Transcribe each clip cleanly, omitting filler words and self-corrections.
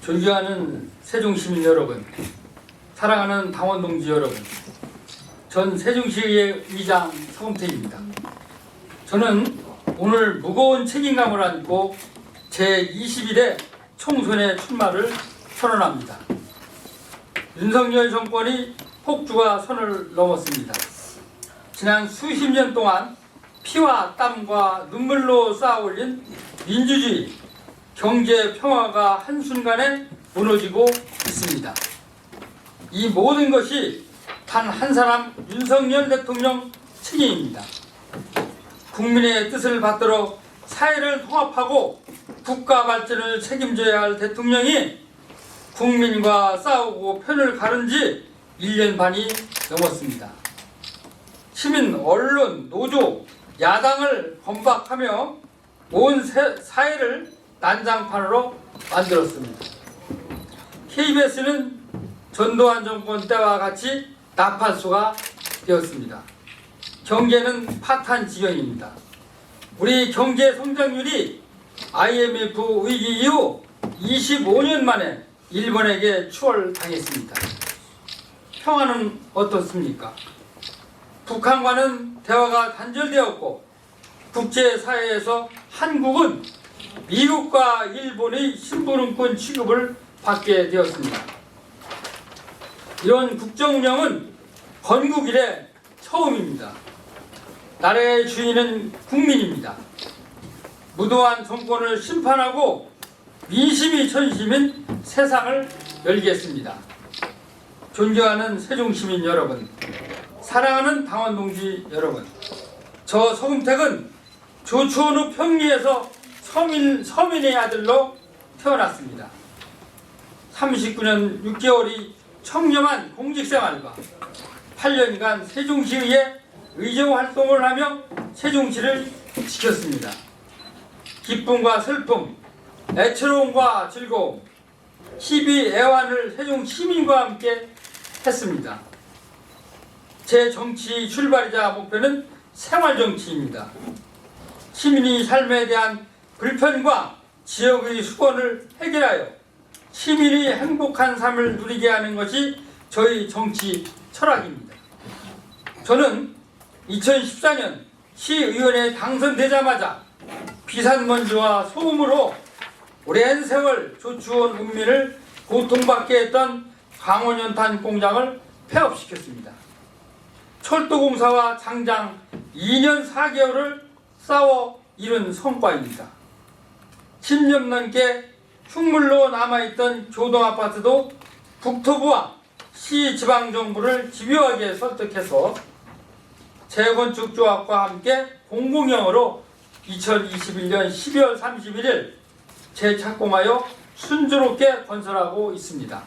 존경하는 세종시민 여러분, 사랑하는 당원 동지 여러분, 전 세종시의회 의장 서금태입니다. 저는 오늘 무거운 책임감을 안고 제21회 총선에 출마를 선언합니다. 윤석열 정권이 폭주가 선을 넘었습니다. 지난 수십 년 동안 피와 땀과 눈물로 쌓아올린 민주주의, 경제 평화가 한순간에 무너지고 있습니다. 이 모든 것이 단 한 사람 윤석열 대통령 책임입니다. 국민의 뜻을 받들어 사회를 통합하고 국가 발전을 책임져야 할 대통령이 국민과 싸우고 편을 가른 지 1년 반이 넘었습니다. 시민, 언론, 노조, 야당을 건박하며 온 사회를 난장판으로 만들었습니다. KBS는 전두환 정권 때와 같이 나팔수가 되었습니다. 경제는 파탄 지경입니다. 우리 경제 성장률이 IMF 위기 이후 25년 만에 일본에게 추월당했습니다. 평화는 어떻습니까? 북한과는 대화가 단절되었고 국제사회에서 한국은 미국과 일본의 신분권 취급을 받게 되었습니다. 이런 국정운영은 건국 이래 처음입니다. 나라의 주인은 국민입니다. 무도한 정권을 심판하고 민심이 전심인 세상을 열겠습니다. 존경하는 세종시민 여러분, 사랑하는 당원 동지 여러분, 저 서금택은 조추원읍 평리에서 서민의 아들로 태어났습니다. 39년 6개월이 청렴한 공직생활과 8년간 세종시의회 의정활동을 하며 세종시를 지켰습니다. 기쁨과 슬픔, 애처로움과 즐거움, 희비 애환을 세종 시민과 함께 했습니다. 제 정치 출발이자 목표는 생활정치입니다. 시민의 삶에 대한 불편과 지역의 수건을 해결하여 시민이 행복한 삶을 누리게 하는 것이 저희 정치 철학입니다. 저는 2014년 시의원에 당선되자마자 비산먼지와 소음으로 오랜 세월 조추원 국민을 고통받게 했던 광원연탄 공장을 폐업시켰습니다. 철도공사와 장장 2년 4개월을 싸워 이룬 성과입니다. 10년 넘게 흉물로 남아있던 교동아파트도 국토부와 시지방정부를 집요하게 설득해서 재건축조합과 함께 공공형으로 2021년 12월 31일 재착공하여 순조롭게 건설하고 있습니다.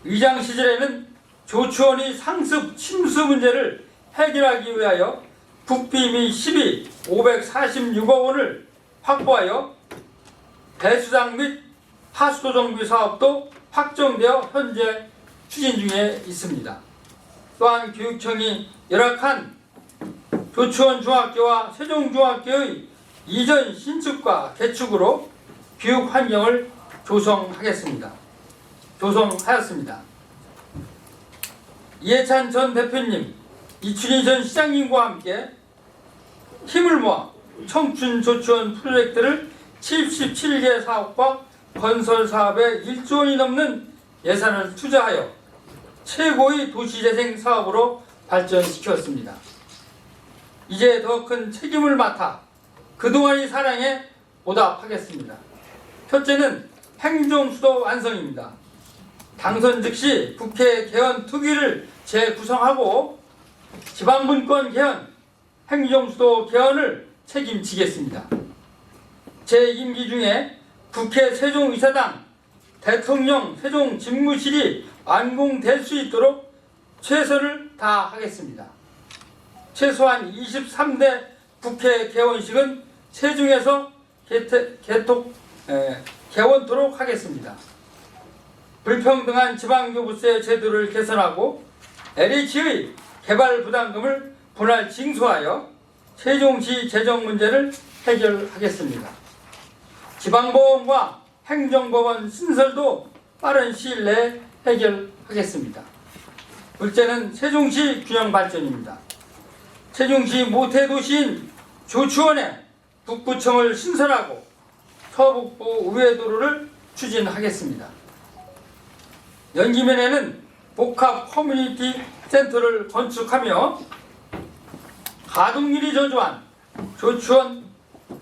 의장 시절에는 조추원이 상습 침수 문제를 해결하기 위하여 국비 및 시비 546억 원을 확보하여 배수장 및 하수도 정비 사업도 확정되어 현재 추진 중에 있습니다. 또한 교육청이 열악한 조추원 중학교와 세종중학교의 이전 신축과 개축으로 교육 환경을 조성하였습니다. 이해찬 전 대표님, 이춘희 전 시장님과 함께 힘을 모아 청춘 조추원 프로젝트를 77개 사업과 건설 사업에 1조 원이 넘는 예산을 투자하여 최고의 도시재생 사업으로 발전시켰습니다. 이제 더 큰 책임을 맡아 그동안의 사랑에 보답하겠습니다. 첫째는 행정수도 완성입니다. 당선 즉시 국회 개헌 특위를 재구성하고 지방분권 개헌, 행정수도 개헌을 책임지겠습니다. 제 임기 중에 국회 세종의사당, 대통령 세종집무실이 완공될 수 있도록 최선을 다하겠습니다. 최소한 23대 국회 개원식은 세종에서 개원토록 하겠습니다. 불평등한 지방교부세 제도를 개선하고 LH의 개발 부담금을 분할 징수하여 세종시 재정 문제를 해결하겠습니다. 지방법원과 행정법원 신설도 빠른 시일 내에 해결하겠습니다. 둘째는 세종시 균형 발전입니다. 세종시 모태도시인 조추원에 북부청을 신설하고 서북부 우회도로를 추진하겠습니다. 연기면에는 복합 커뮤니티 센터를 건축하며 가동률이 저조한 조추원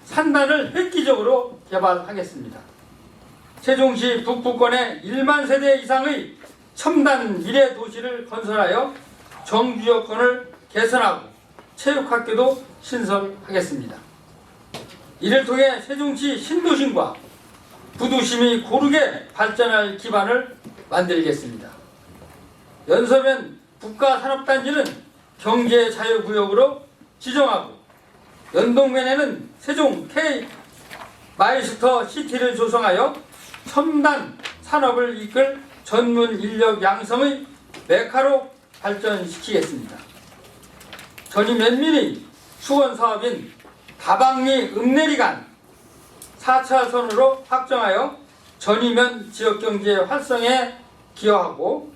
산단을 획기적으로 개발하겠습니다. 세종시 북부권에 1만 세대 이상의 첨단 미래 도시를 건설하여 정규 여건을 개선하고 체육학교도 신설하겠습니다. 이를 통해 세종시 신도심과 부도심이 고르게 발전할 기반을 만들겠습니다. 연서면 국가산업단지는 경제자유구역으로 지정하고 연동면에는 세종 K 마이스터 시티를 조성하여 첨단 산업을 이끌 전문 인력 양성의 메카로 발전시키겠습니다. 전임 면민의 수원사업인 다방리 읍내리간 4차선으로 확정하여 전이면 지역경제 활성에 기여하고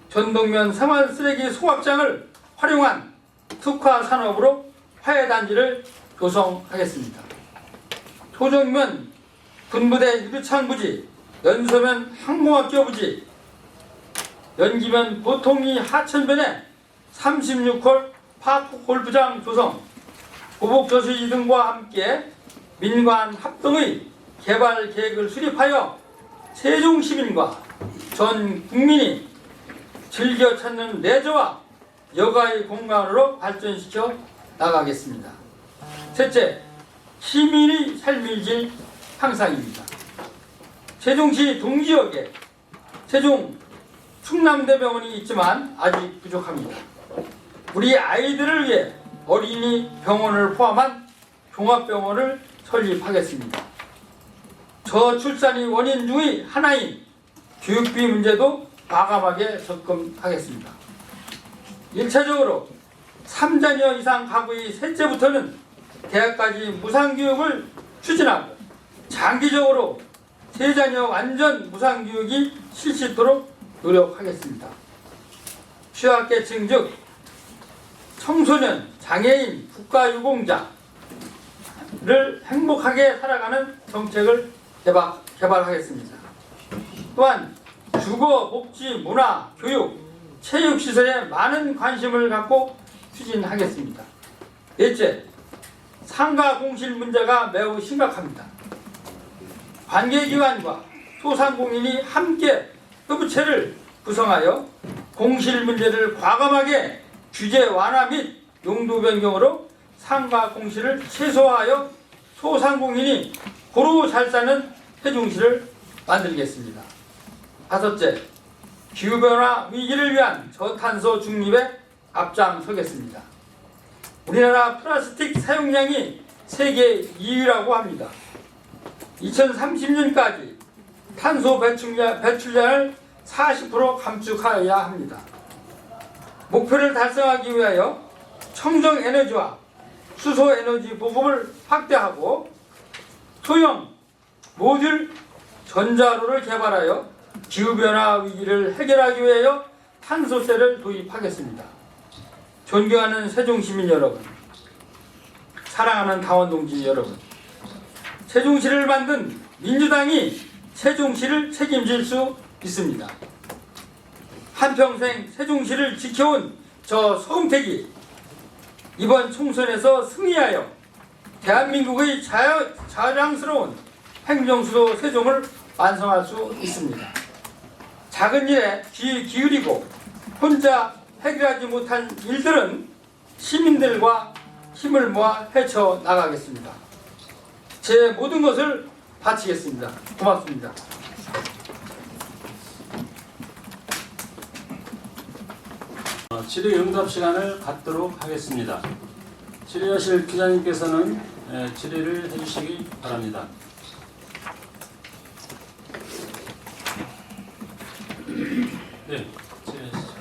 전동면 생활쓰레기 소각장을 활용한 특화산업으로 화해단지를 조성하겠습니다. 소정면 분부대 유류창부지, 연서면 항공학교 부지, 연기면 보통리 하천변에 36홀 파크 골프장 조성, 보복저수지 등과 함께 민관 합동의 개발 계획을 수립하여 세종 시민과 전 국민이 즐겨 찾는 레저와 여가의 공간으로 발전시켜 나가겠습니다. 셋째, 시민의 삶의 질 향상입니다. 세종시 동지역에 세종 충남대병원이 있지만 아직 부족합니다. 우리 아이들을 위해 어린이 병원을 포함한 종합병원을 설립하겠습니다. 저출산이 원인 중의 하나인 교육비 문제도 과감하게 접근하겠습니다. 1차적으로 3자녀 이상 가구의 셋째부터는 대학까지 무상교육을 추진하고 장기적으로 3자녀 완전 무상교육이 실시토록 노력하겠습니다. 취약계층 즉 청소년, 장애인, 국가유공자를 행복하게 살아가는 정책을 개발하겠습니다. 또한 주거, 복지, 문화, 교육, 체육시설에 많은 관심을 갖고 추진하겠습니다. 넷째, 상가 공실 문제가 매우 심각합니다. 관계기관과 소상공인이 함께 협의체를 구성하여 공실 문제를 과감하게 규제 완화 및 용도 변경으로 상가 공실을 최소화하여 소상공인이 고루 잘 사는 세종시를 만들겠습니다. 다섯째, 기후변화 위기를 위한 저탄소 중립에 앞장서겠습니다. 우리나라 플라스틱 사용량이 세계 2위라고 합니다. 2030년까지 탄소 배출량을 40% 감축하여야 합니다. 목표를 달성하기 위하여 청정에너지와 수소에너지 보급을 확대하고 소형 모듈 전자로를 개발하여 기후변화 위기를 해결하기 위하여 탄소세를 도입하겠습니다. 존경하는 세종시민 여러분, 사랑하는 당원동지 여러분, 세종시를 만든 민주당이 세종시를 책임질 수 있습니다. 한평생 세종시를 지켜온 저 서금택이 이번 총선에서 승리하여 대한민국의 자랑스러운 행정수도 세종을 완성할 수 있습니다. 작은 일에 귀 기울이고 혼자 해결하지 못한 일들은 시민들과 힘을 모아 헤쳐나가겠습니다. 제 모든 것을 바치겠습니다. 고맙습니다. 질의응답 시간을 갖도록 하겠습니다. 질의하실 기자님께서는 질의를 해주시기 바랍니다. 네, 질의하시죠.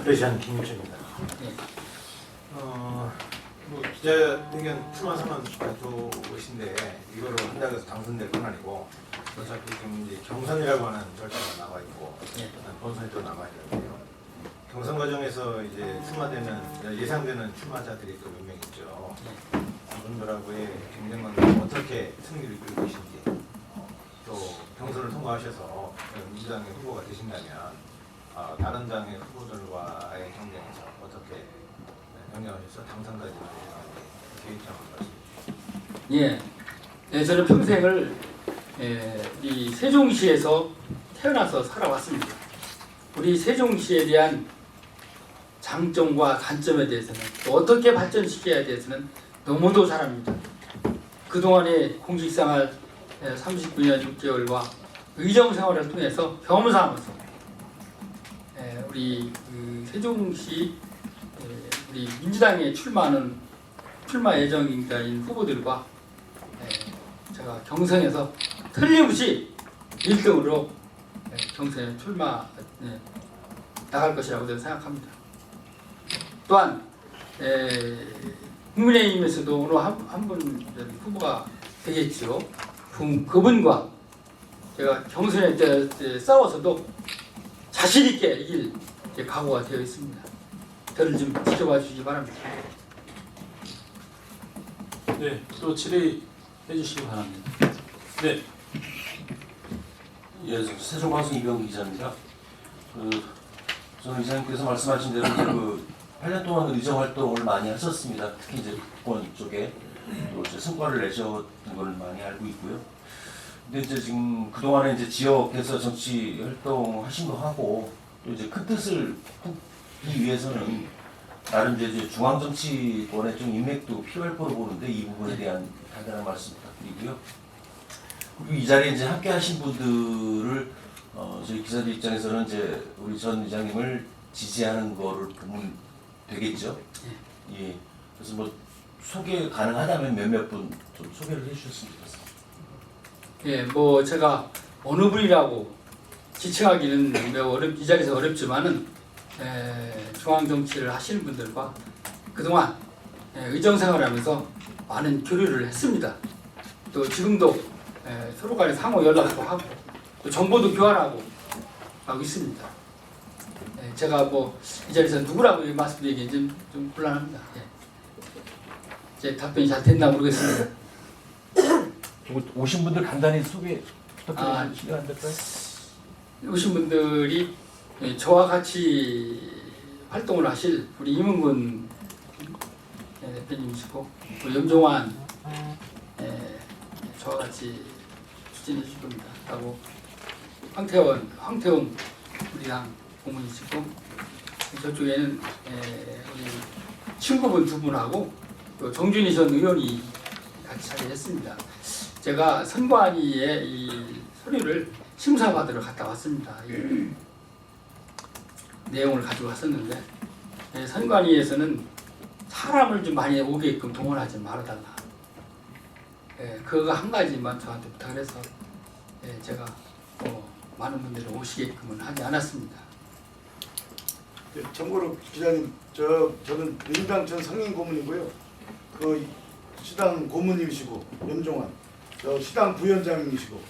프레시안 김유주입니다. 뭐 기자회견 출마 선언 발표이신데 이거를 한다고 해서 당선될 건 아니고 어차피 지금 이제 경선이라고 하는 절차가 나와 있고 본선이 또 남아 있는데요. 경선 과정에서 이제 출마되는 예상되는 출마자들이 또 몇 명 있죠. 그분들하고의 경쟁 관계를 어떻게 승리를 이끌 것인지 또 경선을 통과하셔서 민주당의 후보가 되신다면 다른 당의 후보들과의 경쟁에서 어떻게 경쟁하셔서 당선까지 계획장을 말씀해 주십시오. 예, 저는 평생을 이 세종시에서 태어나서 살아왔습니다. 우리 세종시에 대한 장점과 단점에 대해서는 또 어떻게 발전시켜야 대해서는 너무도 잘 압니다. 그동안의 공직생활 39년 6개월과 의정생활을 통해서 경험을 삼아서 우리 세종시 우리 민주당에 출마 예정인 후보들과 제가 경선에서 틀림없이 1등으로 경선에 나갈 것이라고 저는 생각합니다. 또한 국민의힘에서도 오늘 한 분 후보가 되겠죠. 그분과 제가 경선에 때 싸워서도 자신 있게 이길 각오가 되어 있습니다. 저를 좀 지켜봐 주시기 바랍니다. 네, 또 질의해 주시기 바랍니다. 네. 예, 세종방송 이병 기자입니다. 저는 기자님께서 말씀하신 대로 이제 8년 동안 의정 활동을 많이 하셨습니다. 특히 이제 국권 쪽에 또 이제 성과를 내셨던 걸 많이 알고 있고요. 근데 이제 지금 그동안에 이제 지역에서 정치 활동하신 거 하고 또 이제 큰 뜻을 하기 위해서는 나름 이제 중앙 정치권에 좀 인맥도 필요할 거로 보는데 이 부분에 대한 간단한 말씀 부탁드리고요. 그리고 이 자리에 이제 함께 하신 분들을 저희 기자들 입장에서는 이제 우리 전 의장님을 지지하는 거를 보면 되겠죠. 예. 그래서 뭐 소개 가능하다면 몇몇 분 좀 소개를 해주셨으면 좋겠습니다. 예, 뭐 제가 어느 분이라고 지칭하기는 매우 이 자리에서 어렵지만은 중앙 정치를 하시는 분들과 그동안 의정생활하면서 많은 교류를 했습니다. 또 지금도 서로 간에 상호 연락도 하고 또 정보도 교환하고 하고 있습니다. 제가 뭐 이 자리에서 누구라고 말씀드리기는 좀 곤란합니다. 제 답변이 잘 됐나 모르겠습니다. 오신 분들 간단히 소개 부탁드리면 안 될까요? 오신 분들이 저와 같이 활동을 하실 우리 임은근 대표님이시고 또 염종환 저와 같이 추진해 주실 겁니다. 하고 황태원 우리 당 고문이시고 저쪽에는 우리 친구분 두 분하고 또 정준희 전 의원이 같이 자리했습니다. 제가 선관위에 이 서류를 심사받으러 갔다 왔습니다. 이 내용을 가지고 왔었는데 선관위에서는 사람을 좀 많이 오게끔 동원하지 말아달라. 그거 한 가지만 저한테 부탁을 해서 제가 많은 분들이 오시게끔은 하지 않았습니다. 정고로 기자님, 저는 민주당 전 상임 고문이고요. 그 시당 고문님이시고 염종환, 저 시당 부위원장님이시고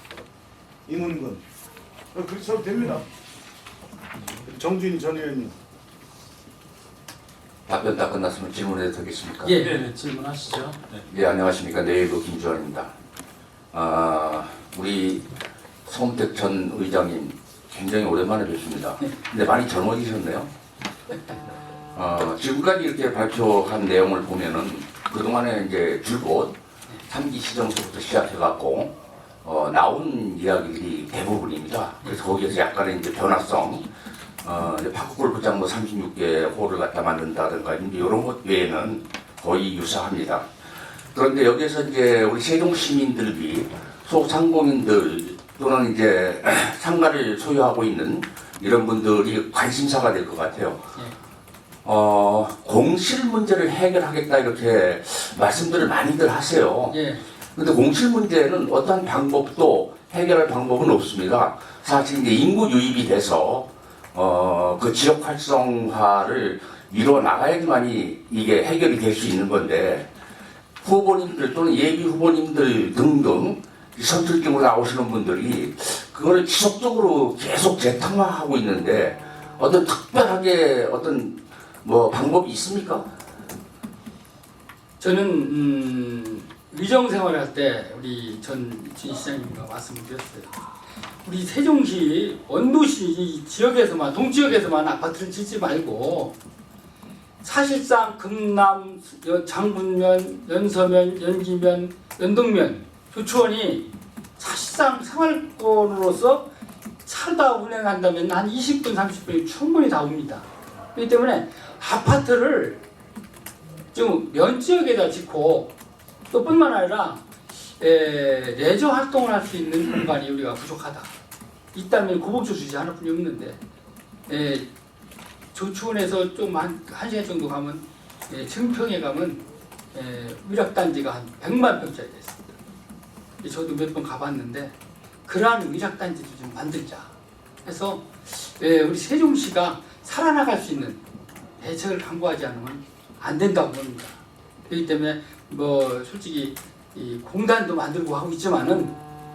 임은근, 그렇게 써도 됩니다. 정준희 전 의원님. 답변 다 끝났으면 질문해도 되겠습니까? 예. 네, 질문하시죠. 네. 네, 안녕하십니까. 내일도 김주환입니다. 우리 송택 전 의장님 굉장히 오랜만에 뵙습니다. 근데 많이 젊어지셨네요. 지금까지 이렇게 발표한 내용을 보면은 그동안에 이제 줄곧 3기 시정서부터 시작해갖고 나온 이야기들이 대부분입니다. 그래서 거기에서 약간의 이제 변화성, 이제 파크골프장 뭐 36개 홀을 갖다 만든다든가 이제 이런 것 외에는 거의 유사합니다. 그런데 여기에서 이제 우리 세종 시민들이 소상공인들 또는 이제 상가를 소유하고 있는 이런 분들이 관심사가 될 것 같아요. 공실 문제를 해결하겠다 이렇게 말씀들을 많이들 하세요. 근데 공실 문제는 어떠한 방법도 해결할 방법은 없습니다. 사실 이제 인구 유입이 돼서 그 지역 활성화를 이루어 나가야지만이 이게 해결이 될 수 있는 건데 후보님들 또는 예비 후보님들 등등 선출직으로 나오시는 분들이 그거를 지속적으로 계속 재탕화하고 있는데 어떤 특별하게 어떤 뭐 방법이 있습니까? 저는 위정 생활할 때 우리 전 이춘희 시장님과 말씀을 드렸어요. 우리 세종시 원도시 이 지역에서만 동지역에서만 아파트를 짓지 말고 사실상 금남, 장군면, 연서면, 연기면, 연동면, 조치원이 사실상 생활권으로서 살다 운행한다면 한 20분, 30분이 충분히 다 옵니다. 그렇기 때문에 아파트를 좀 면지역에다 짓고 또 뿐만 아니라 레저 활동을 할 수 있는 공간이 우리가 부족하다. 있다면 고복조 주지 하나 뿐이 없는데 조치원에서 좀 한 1시간 정도 가면 증평에 가면 위락단지가 한 100만 평짜리 됐습니다. 저도 몇 번 가봤는데 그러한 위락단지도 좀 만들자 해서 우리 세종시가 살아나갈 수 있는 대책을 강구하지 않으면 안 된다고 봅니다. 그렇기 때문에 뭐 솔직히 이 공단도 만들고 하고 있지만은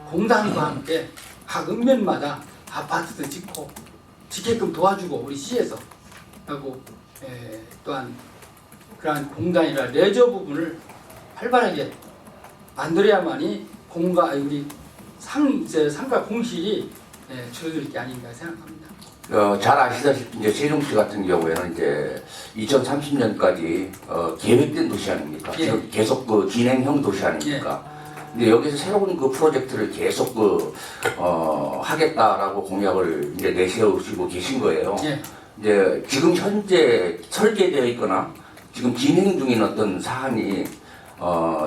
공단과 함께 각 읍면마다 아파트도 짓고 짓게끔 도와주고 우리 시에서 하고 또한 그러한 공단이나 레저 부분을 활발하게 만들어야만이 우리 상가 공실이 줄어들 게 아닌가 생각합니다. 잘 아시다시피 이제 세종시 같은 경우에는 이제 2030년까지 계획된 도시 아닙니까? 예. 지금 계속 그 진행형 도시 아닙니까? 근데 여기서 새로운 그 프로젝트를 계속 하겠다라고 공약을 이제 내세우시고 계신 거예요. 예. 이제 지금 현재 설계되어 있거나 지금 진행 중인 어떤 사안이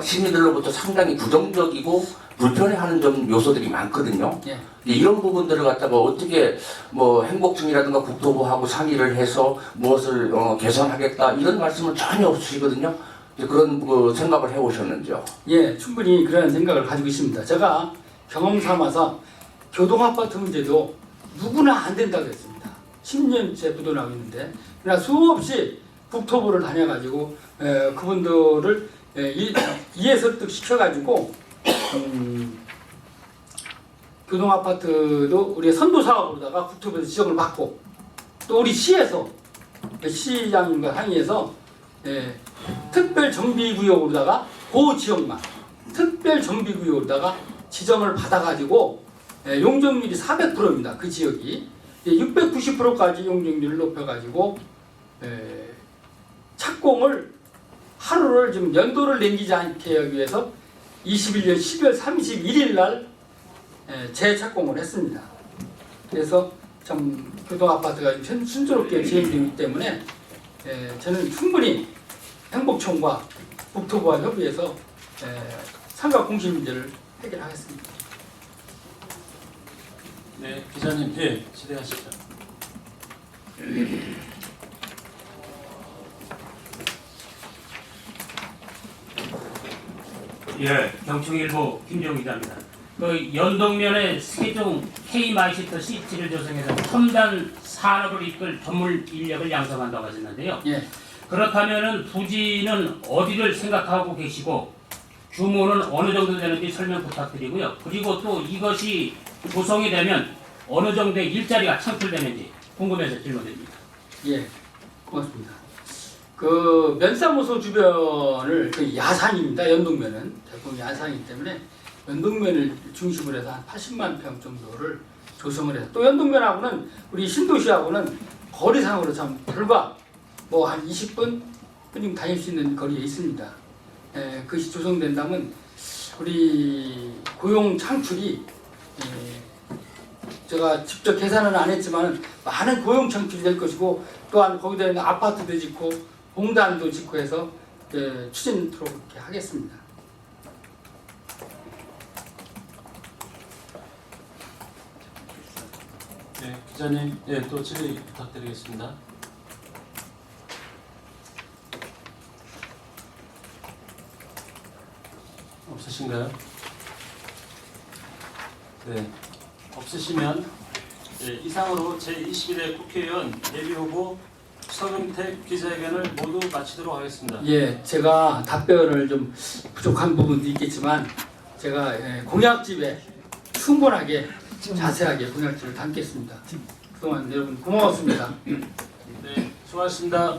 시민들로부터 상당히 부정적이고 불편해하는 요소들이 많거든요. 예. 이런 부분들을 갖다가 어떻게 뭐 행복청이라든가 국토부하고 상의를 해서 무엇을 개선하겠다 이런 말씀은 전혀 없으시거든요. 그런 생각을 해오셨는지요? 예, 충분히 그런 생각을 가지고 있습니다. 제가 경험 삼아서 교동아파트 문제도 누구나 안 된다고 했습니다. 10년째 부도나고 있는데 그러나 수없이 국토부를 다녀가지고 그분들을 이해 설득시켜가지고 교동아파트도 우리가 선도사업으로다가 국토부에서 지정을 받고 또 우리 시에서 시장님과 상의해서 특별정비구역으로다가 그 지역만 특별정비구역으로다가 지정을 받아가지고 용적률이 400%입니다. 그 지역이 690%까지 용적률을 높여가지고 착공을 하루를 좀 연도를 남기지 않게 하기 위해서 21년 12월 31일 날 재착공을 했습니다. 그래서 참 교동아파트가 좀 순조롭게 진행되기 때문에 저는 충분히 행복청과 국토부와 협의해서 상가 공시 문제를 해결하겠습니다. 네, 기자님, 예, 질의하시죠. 예, 경충일보 김정 기자입니다. 그 연동면에 세종 K마이시트 시티를 조성해서 첨단 산업을 이끌 전문 인력을 양성한다고 하셨는데요. 예. 그렇다면은 부지는 어디를 생각하고 계시고 규모는 어느 정도 되는지 설명 부탁드리고요. 그리고 또 이것이 조성이 되면 어느 정도의 일자리가 창출되는지 궁금해서 질문드립니다. 예, 고맙습니다. 그 면사무소 주변을 그 야산입니다. 연동면은 대부분 야산이기 때문에 연동면을 중심으로 해서 한 80만 평 정도를 조성을 해서 또 연동면하고는 우리 신도시하고는 거리상으로 참 불과 뭐 한 20분 끊임 다닐 수 있는 거리에 있습니다. 그것이 조성된다면 우리 고용 창출이 제가 직접 계산은 안 했지만 많은 고용 창출이 될 것이고 또한 거기다 있는 아파트도 짓고 공단도 짓고 해서 추진토록 그렇게 하겠습니다. 네, 기자님, 예, 또 질의 부탁드리겠습니다. 없으신가요? 네, 없으시면 예, 이상으로 제21회 국회의원 예비후보 서금택 기자회견을 모두 마치도록 하겠습니다. 예, 제가 답변을 좀 부족한 부분도 있겠지만 제가 공약집에 충분하게 자세하게 공약집을 담겠습니다. 그동안 여러분 고마웠습니다. 네, 수고하셨습니다.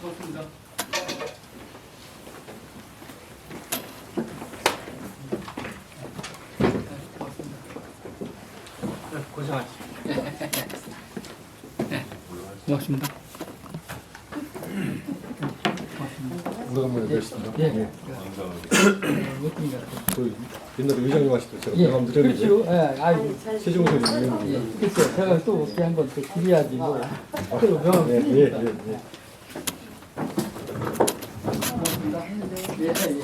고맙습니다. 고생하셨습니다. 고맙습니다. 오래간만에 뵙습니다. 예. 그 옛날에 의장님 하실 때 제가 예. 명함 드렸는데 그렇죠. 예, 아이고. 세종선 의원님. 예. 글쎄요. 제가 또 어떻게 한번 더 드려야지 뭐. 또 명함 예, 예, 예. 고맙습니다. 예, 예.